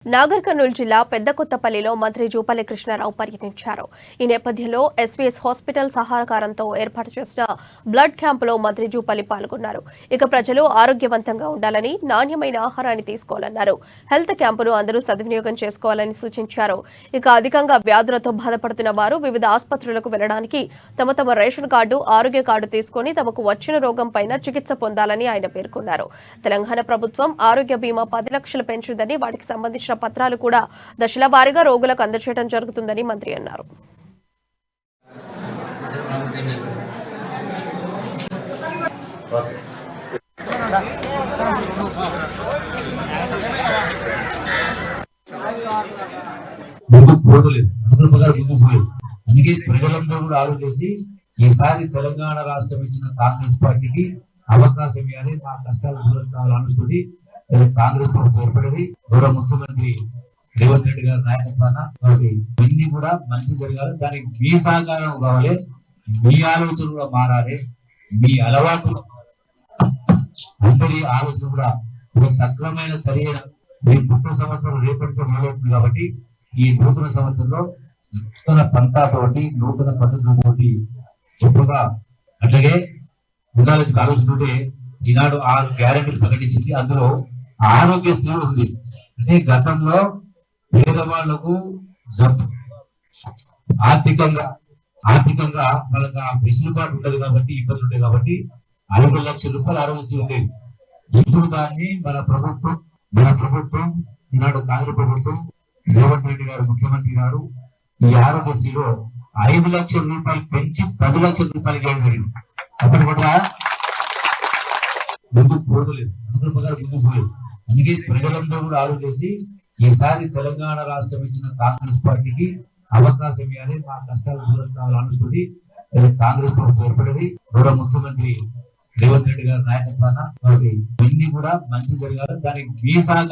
నాగర్ కర్నూలు జిల్లా పెద్దకొత్తపల్లిలో మంత్రి జూపల్లి కృష్ణారావు పర్యటించారు. ఈ నేపథ్యంలో ఎస్వీఎస్ హాస్పిటల్ సహకారంతో ఏర్పాటు చేసిన బ్లడ్ క్యాంపులో మంత్రి జూపల్లి పాల్గొన్నారు. ఇక ప్రజలు ఆరోగ్యవంతంగా ఉండాలని, నాణ్యమైన ఆహారాన్ని తీసుకోవాలన్నారు. హెల్త్ క్యాంపును అందరూ సద్వినియోగం చేసుకోవాలని సూచించారు. ఇక అధికంగా వ్యాధులతో బాధపడుతున్న వారు వివిధ ఆసుపత్రులకు వెళ్లడానికి తమ రేషన్ కార్డు, ఆరోగ్య కార్డు తీసుకుని తమకు వచ్చిన రోగం పైన చికిత్స పొందాలని ఆయన పేర్కొన్నారు. తెలంగాణ ప్రభుత్వం ఆరోగ్య బీమా 10 లక్షలు పెంచిందని, వాటికి సంబంధించిన పత్రాలు కూడా దశల వారీగా రోగులకు అందజేయడం జరుగుతుందని మంత్రి అన్నారు. అందుకే ప్రజలందరూ కూడా ఆలోచించి ఈసారి తెలంగాణ రాష్ట్రం ఇచ్చిన కాంగ్రెస్ పార్టీకి అవకాశం ఇవ్వాలి, మా కష్టాలు దూరం కావాలనుకుంటే కాంగ్రెస్ ప్రభుత్వం ఏర్పడేది. గౌరవ ముఖ్యమంత్రి రేవంత్ రెడ్డి గారి నాయకత్వాన ఇవన్నీ కూడా మంచి జరగాలి. దానికి మీ సహకారం కావాలి, మీ ఆలోచన కూడా మారాలి, మీ అలవాటు అందరి ఆలోచన కూడా సక్రమైన సరైన మీ నూతన సంవత్సరం రేపటితో మొదలవుతుంది. కాబట్టి ఈ నూతన సంవత్సరంలో నూతన పంతాతోటి, నూతన పద్ధతులతోటి చెప్పుగా అట్లాగే ఉండాలని ఆలోచనతోటి ఈనాడు 6 గ్యారెంటీలు ప్రకటించింది. అందులో ఆరోగ్యశ్రీ ఉంది. అంటే గతంలో పేదవాళ్లకు ఆర్థికంగా వాళ్ళకి వెసులుబాటు ఉండదు కాబట్టి, ఇబ్బంది ఉండేది కాబట్టి 5 లక్షల రూపాయలు ఆరోగ్యశ్రీ ఉండేది. ఇప్పుడు దాన్ని మన ప్రభుత్వం ఈనాడు కాంగ్రెస్ ప్రభుత్వం రేవంత్ రెడ్డి గారు ముఖ్యమంత్రి గారు ఈ ఆరోగ్యశ్రీలో 5 లక్షల రూపాయలు పెంచి 10 లక్షల రూపాయలు చేయడం జరిగింది. అప్పుడు కూడా ముందుకు పోలేదు, ముందుకు పోలేదు. అందుకే ప్రజలందరూ కూడా ఆలోచించి ఈసారి తెలంగాణ రాష్ట్రం ఇచ్చిన కాంగ్రెస్ పార్టీకి అవకాశం ఇవ్వాలి, మా కష్టాలు దూరం కావాలనుకుంటే కాంగ్రెస్ ప్రభుత్వం ఏర్పడేది. గౌరవ ముఖ్యమంత్రి రేవంత్ రెడ్డి గారి నాయకత్వాన ఇవన్నీ కూడా మంచి జరగాలి. దానికి మీ సహకారం